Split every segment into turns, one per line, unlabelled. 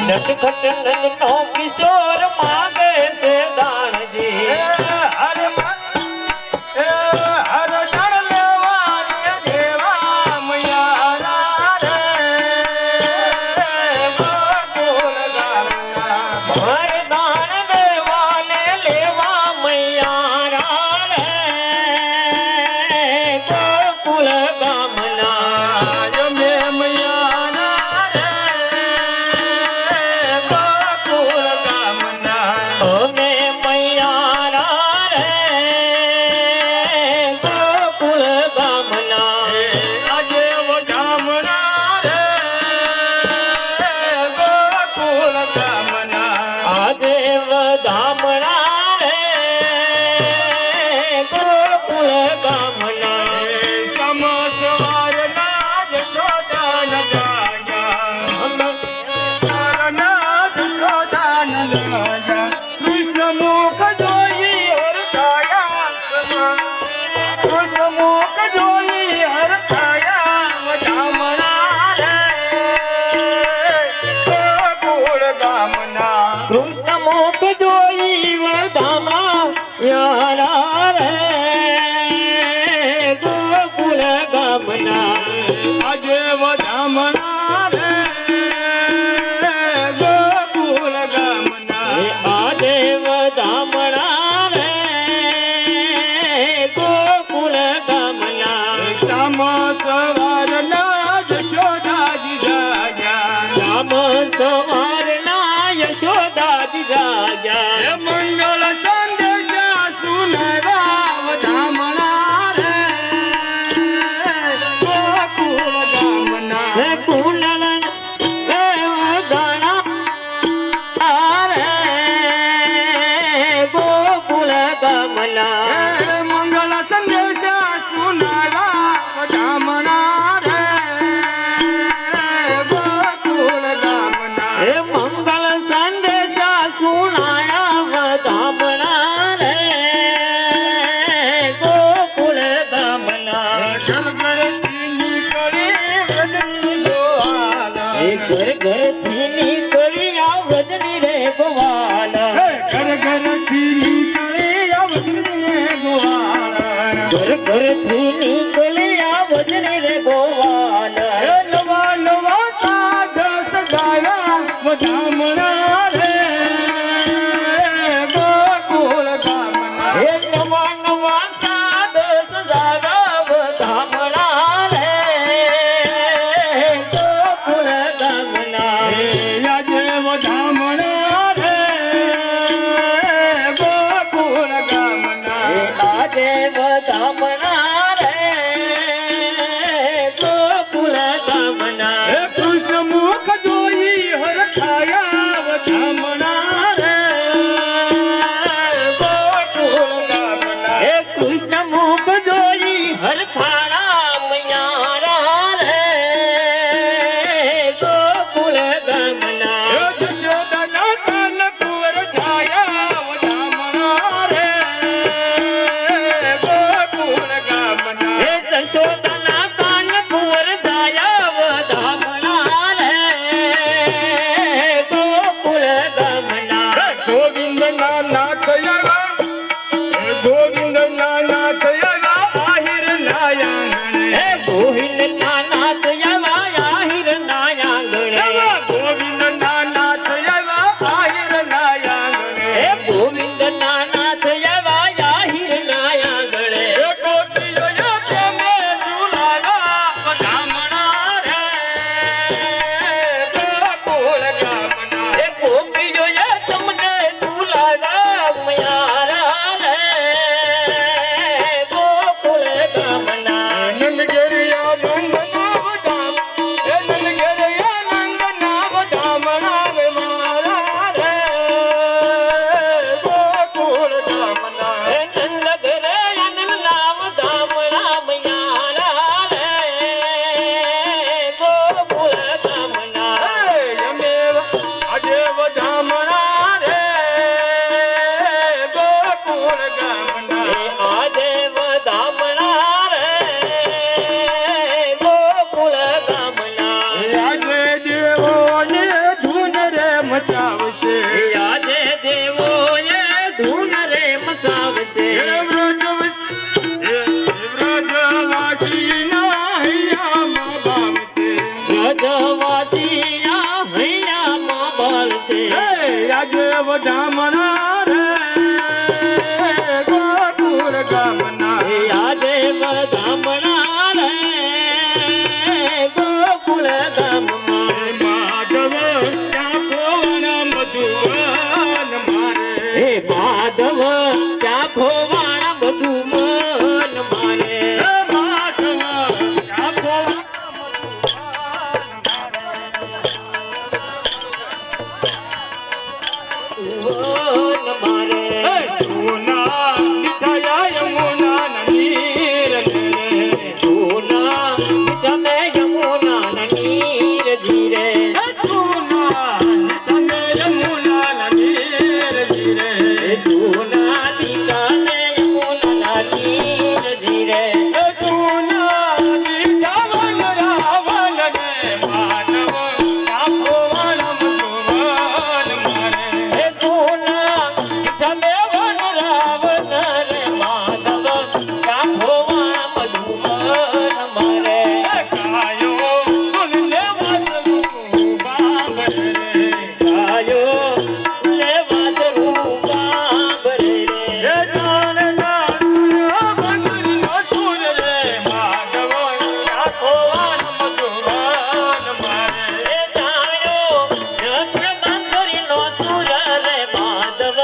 नटखट किशोर मांगे से दान जी
हर जड़ लेवा देवा मैया रे गोकुल गामना
हर दान देवा ने लेवा मैया रे गोकुल गामना
जमे मैया
कृष्ण मुख जोई वधामा यारा रे गोकुल गामना
अजे वधामना रे गोकुल गामना
आजे वधामना रे गोकुल गामना
श्याम सवार ना यशोदा जी राजा
श्याम सवार ना यशोदा जी राजा
मंगल संदेश सुनरा वधामना रे गोकुल गामना
कुंडल गाना रे गोकुल गामना
मंगल संदेश सुनरा वधामना रे गोकुल गामना
मंगल संदेश सुनाया वधामना रे गोकुल गामना
घर घर निकली वदनी गोवाला
घर घर थी निकली वदनी रे गोवाला
घर घर निकली वदनी गोवाला
घर घर थी निकली वदनी रे गोवाला
नवा नवा साध सगाया वधामना रे गोकुल गामना
नवा नवा साध सजावा वधामना रे गोकुल गामना
अजे वधामना रे गोकुल गामना
आजे वधामना रे
મચાવશે
આજે દેવો એ ધૂન રે મચાવશે
વ્રજવાસીના હૈયામાં ભાવશે
વ્રજવાસીના હૈયામાં બાલશે
આજે વધામણા રે ગોકુળ ગામના
આજે વધામણા રે ગોકુળ ગામમાં
માધવ ત્યાં કોવણા મધુવન મારે
હે માધવ ત્યાં ખોવાણા બધું મન મારે
માધવ ત્યાં કોવણા
મન મારે
સોના નિધયા યમુના નીર રે
સોના તમે યમુના નીર ધીરે
સોના તમે યમુના નીર ધીરે
સોના દીકાને યમુના નીર ધીરે
સોના નિધવન રાવણ રે માધવ ત્યાં કોવણા મધુવન મારે
હે સોના તમે વન રાવણ રે માધવ ત્યાં ખોવાણા બધું મન મારે
કાયો તુલને વાસલું બાબરે
ગાયો લે વાદળું બાબરે રે
હે જાણ જાણ બંદરીનો સુર રે માધવ ત્યાં કોવણ મધુવન મારે
એ જાણ્યો જન્મ બંદરીનો સુર રે માધવ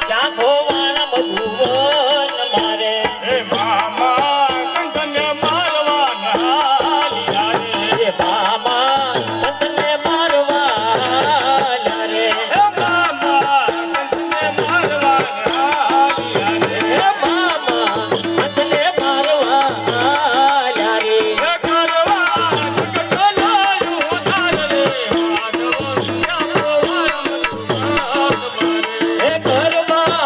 ત્યાં ખોવાણા બધું વન મારે
હે મામા કંઠને મારવાના લીધા રે
એ બાબા સંતને મારવા રે
હે મામા કંઠને મારવાના લીધા રે
હે બાબા સંતને મારવા રે
હે કરવા જગતલાયું ધાર રે માધવ ત્યાં કોવણ મધુવન મારે
હે કરવા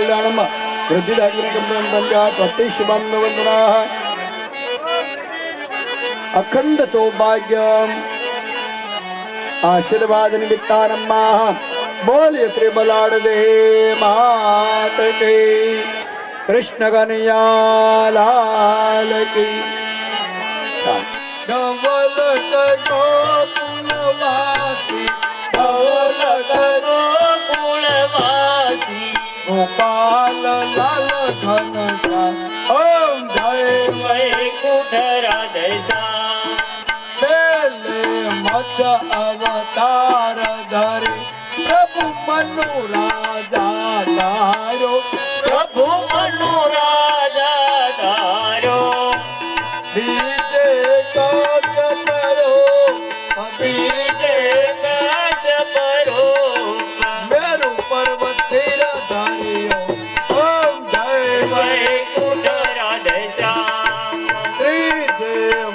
कल्याणम वृद्धिदाग्निकम्बन्ध्या अखंड सौभाग्यम आशीर्वाद निमित्तानम्मा बोलिए त्रिबलाड़ दे मात के कृष्ण कन्हैया लाल की धवल गोकुलवासी धवल
गोकुलवासी
गोपाल लाल घनश्याम ओम जय
वैकुंठ राधेश्याम
बेले मच अवतार धरे प्रभु मनु राजा धारो
प्रभु मनु राजा धारो
बीजे काज करो
बीजे काज करो
मेरु पर्वत तेरा धारियो ओम जय
वैकुंठ राधेश्याम
श्री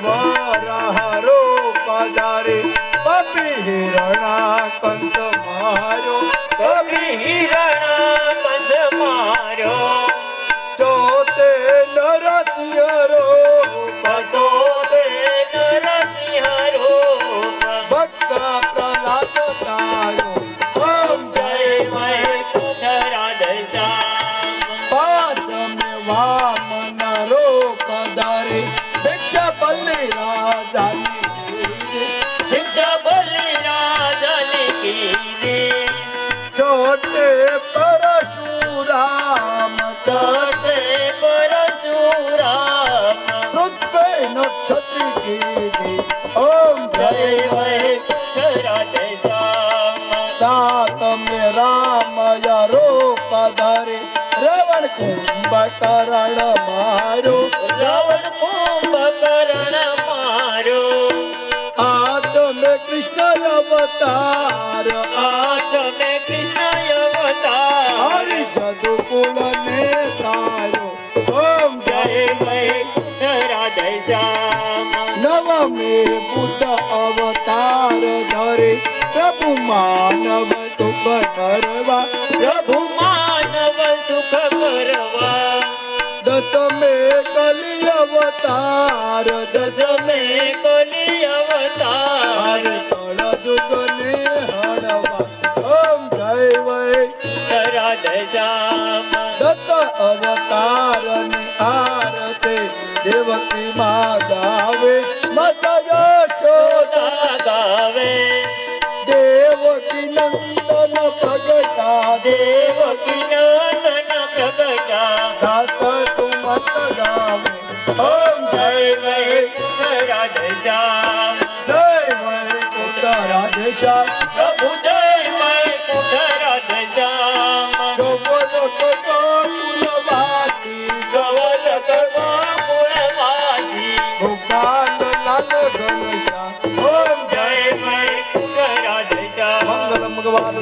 वराहरो पधारे पपी हिरणा कंस मारो
कभी हिरणा कंस मारो
चौथे नरसिंहरो
पतो दे नरसिंह रूप
भक्त प्रहलाद तारो ओम
जय वैकुंठ राधेश्याम
पांच में वामन रो पधारे भिक्षा बलि राजा
भिक्षा बलि राजन की दे
छोटे परशुराम
छोटे परशुराम
पृथ्वी नक्षत्र की दे ओम
जय
जय
वैकुंठ राधेश्याम
दात में राम यारो पधारे रावण कुंभकर्ण मारो
रावण कुंभकर्ण मारो
आद में कृष्ण अवतार
आठ में कृष्ण अवतार
हरि जदुकुल ने तारो ओम
जय वैकुंठ राधेश्याम
नवमे बुद्ध अवतार धरे प्रभु मानव सुख करवा
प्रभु मानव सुख करवा
दशमे कलि अवतार
दस में कलि अवतार
कल जुग ने हरवा ओम जय वै
राधेश्याम
दत्त अवतार ने आरते देवकी माँ गावे माता यशोदा
गावे
देवकी नंदन भगता
देवकी नंदन प्रगटा
दास तुमत गावे
ओम जय वैकुंठ राधेश्याम
जय वैकुंठ राधेश्याम
प्रभु जय वैकुंठ राधेश्याम
गोवल गोकुलवासी
गवल गोकुलवासी
गोपाल लाल घनश्याम ओम
जय वैकुंठ राधेश्याम
मंगलम भगवान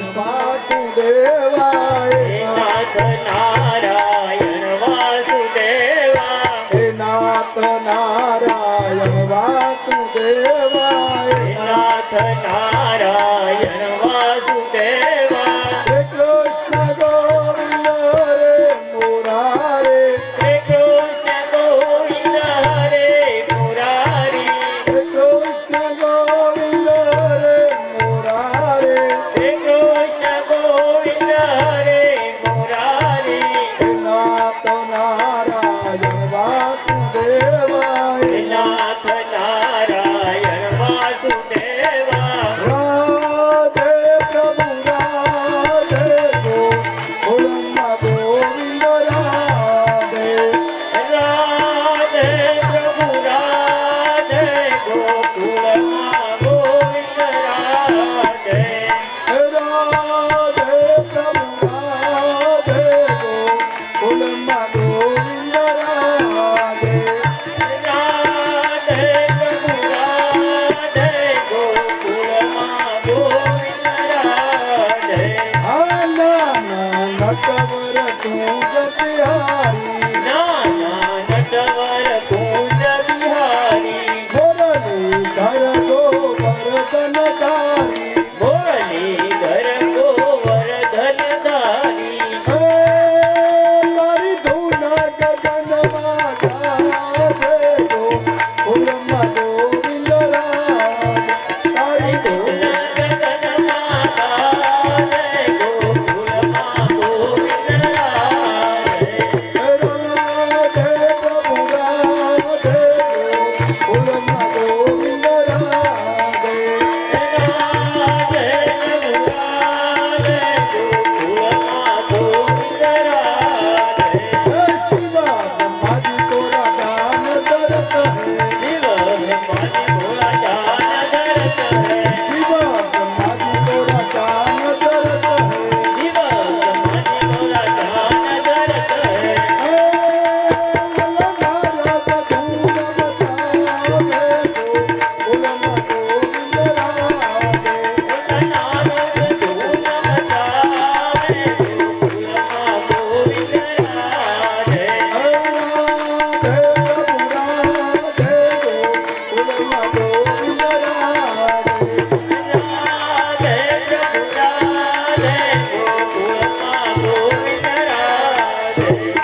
वासुदेवाय
नाथ नारायण वासुदेवा
हे नाथ नारायण वासुदेवाय
नाथ नारायण वासुदेवा
हे कृष्ण गोविंद हरे मुरारे
श्री कृष्ण गोविंद हरे मुरारी
हे कृष्ण गोविंद हरे मुरारे
श्री कृष्ण गोविंद हरे मुरारी
हे नाथ नारायण वासुदेवाय
नाथ नारायण वासुदेवा
राधे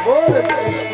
બોલ